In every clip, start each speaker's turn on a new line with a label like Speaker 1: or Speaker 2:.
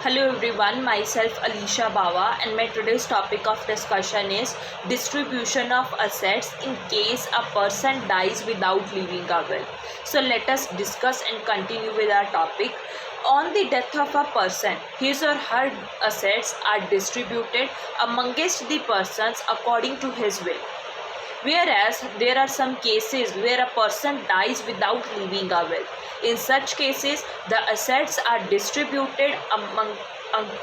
Speaker 1: Hello everyone, myself Alisha Bawa and my today's topic of discussion is distribution of assets in case a person dies without leaving a will. So let us discuss and continue with our topic. On the death of a person, his or her assets are distributed amongst the persons according to his will. Whereas there are some cases where a person dies without leaving a will. In such cases, the assets are distributed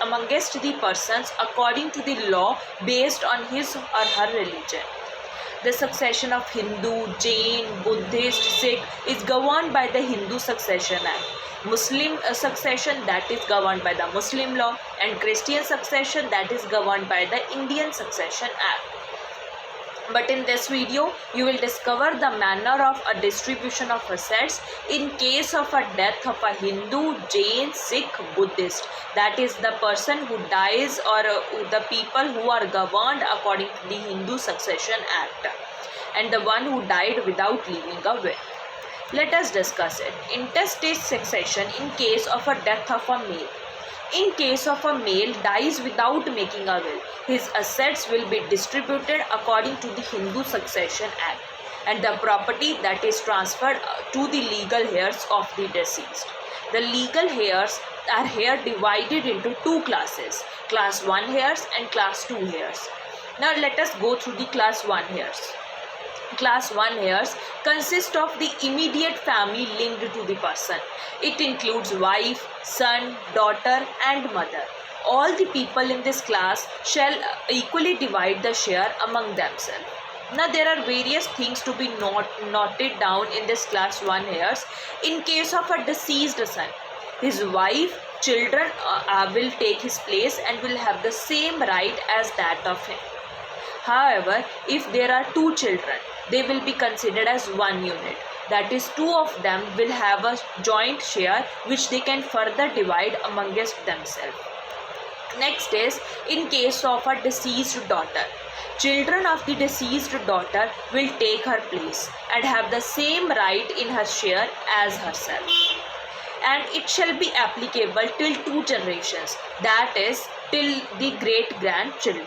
Speaker 1: amongst the persons according to the law based on his or her religion. The succession of Hindu, Jain, Buddhist, Sikh is governed by the Hindu Succession Act. Muslim succession, that is governed by the Muslim law, and Christian succession, that is governed by the Indian Succession Act. But in this video, you will discover the manner of a distribution of assets in case of a death of a Hindu, Jain, Sikh, Buddhist. That is the person who dies or the people who are governed according to the Hindu Succession Act, and the one who died without leaving a will. Let us discuss it. Intestate succession in case of a death of a male. In case of a male dies without making a will, his assets will be distributed according to the Hindu Succession Act, and the property that is transferred to the legal heirs of the deceased. The legal heirs are here divided into two classes, class 1 heirs and class 2 heirs. Now let us go through the class 1 heirs. Class 1 heirs consist of the immediate family linked to the person. It includes wife, son, daughter and mother. All the people in this class shall equally divide the share among themselves. Now there are various things to be noted down in this class 1 heirs. In case of a deceased son, his wife, children will take his place and will have the same right as that of him. However, if there are two children, they will be considered as one unit. That is, two of them will have a joint share which they can further divide amongst themselves. Next is in case of a deceased daughter. Children of the deceased daughter will take her place and have the same right in her share as herself. And it shall be applicable till 2 generations, that is, till the great-grandchildren.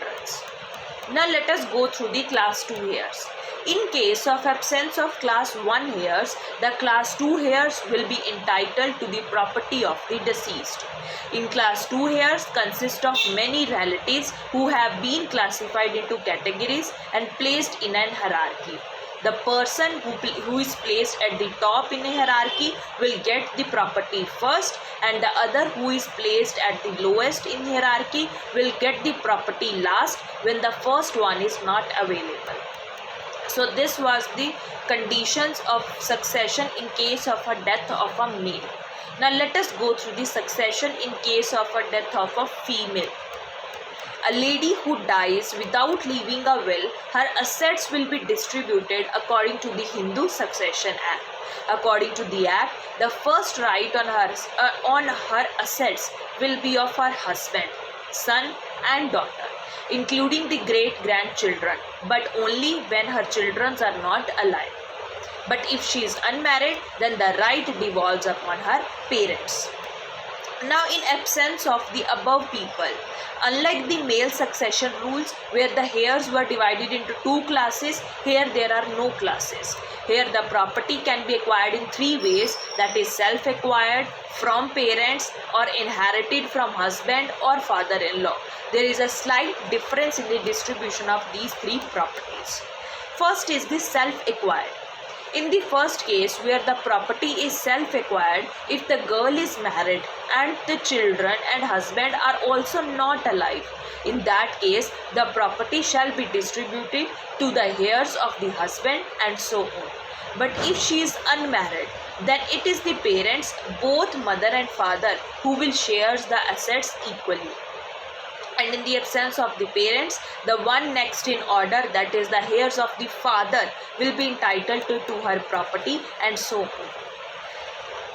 Speaker 1: Now let us go through the class 2 heirs. In case of absence of class 1 heirs, the class 2 heirs will be entitled to the property of the deceased. In class 2 heirs consist of many relatives who have been classified into categories and placed in an hierarchy. The person who is placed at the top in a hierarchy will get the property first, and the other who is placed at the lowest in hierarchy will get the property last when the first one is not available. So this was the conditions of succession in case of a death of a male. Now let us go through the succession in case of a death of a female. A lady who dies without leaving a will, her assets will be distributed according to the Hindu Succession Act. According to the Act, the first right on her assets will be of her husband, son and daughter, including the great-grandchildren, but only when her children are not alive. But if she is unmarried, then the right devolves upon her parents. Now, in absence of the above people, unlike the male succession rules where the heirs were divided into 2 classes, here there are no classes. Here the property can be acquired in 3 ways, that is self-acquired, from parents, or inherited from husband or father-in-law. There is a slight difference in the distribution of these 3 properties. First is the self-acquired. In the first case, where the property is self-acquired, if the girl is married and the children and husband are also not alive, in that case, the property shall be distributed to the heirs of the husband and so on. But if she is unmarried, then it is the parents, both mother and father, who will share the assets equally. And in the absence of the parents, the one next in order, that is the heirs of the father, will be entitled to her property and so on.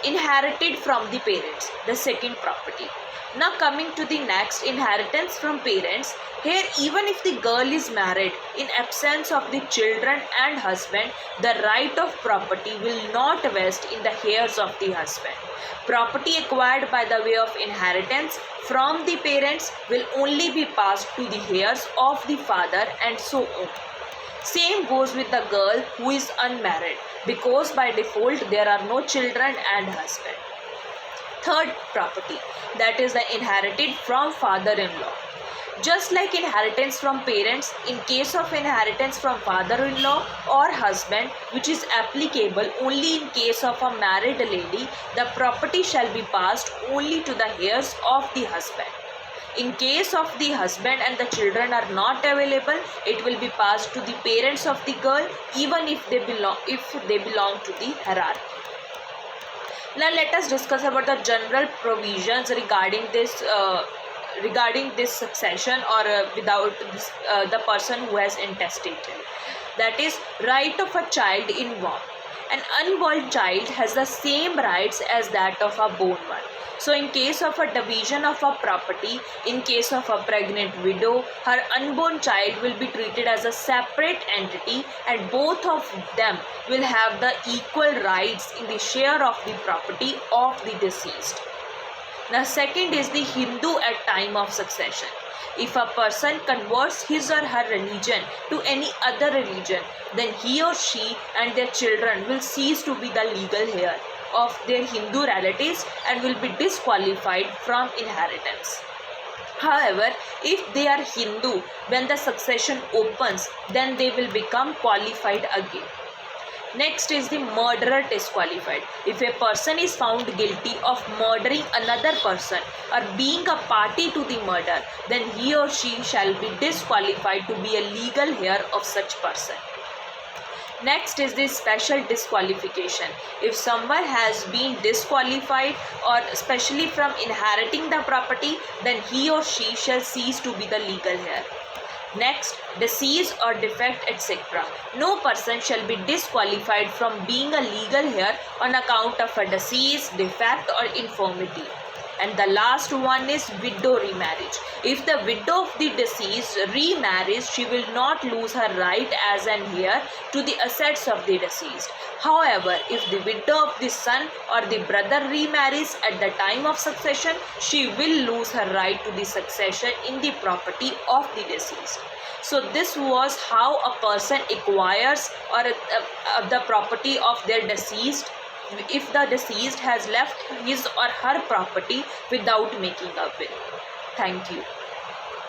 Speaker 1: Inherited from the parents, the second property. Now coming to the next, inheritance from parents. Here, even if the girl is married, in absence of the children and husband, the right of property will not vest in the heirs of the husband. Property acquired by the way of inheritance from the parents will only be passed to the heirs of the father, and so on. Same goes with the girl who is unmarried, because by default there are no children and husband. Third property, that is the inherited from father-in-law. Just like inheritance from parents, in case of inheritance from father-in-law or husband, which is applicable only in case of a married lady, the property shall be passed only to the heirs of the husband. In case of the husband and the children are not available, it will be passed to the parents of the girl, even if they belong to the hierarchy. Now let us discuss about the general provisions regarding this succession, or without this, the person who has intestated. That is, right of a child inborn. An unborn child has the same rights as that of a born one. So in case of a division of a property, in case of a pregnant widow, her unborn child will be treated as a separate entity, and both of them will have the equal rights in the share of the property of the deceased. Now second is the Hindu at time of succession. If a person converts his or her religion to any other religion, then he or she and their children will cease to be the legal heir of their Hindu relatives and will be disqualified from inheritance. However, if they are Hindu, when the succession opens, then they will become qualified again. Next is the murderer disqualified. If a person is found guilty of murdering another person or being a party to the murder, then he or she shall be disqualified to be a legal heir of such person. Next is the special disqualification. If someone has been disqualified or especially from inheriting the property, then he or she shall cease to be the legal heir. Next, disease or defect, etc. No person shall be disqualified from being a legal heir on account of a disease, defect or infirmity. And the last one is widow remarriage. If the widow of the deceased remarries, she will not lose her right as an heir to the assets of the deceased. However, if the widow of the son or the brother remarries at the time of succession, she will lose her right to the succession in the property of the deceased. So this was how a person acquires or the property of their deceased, if the deceased has left his or her property without making a will. Thank you.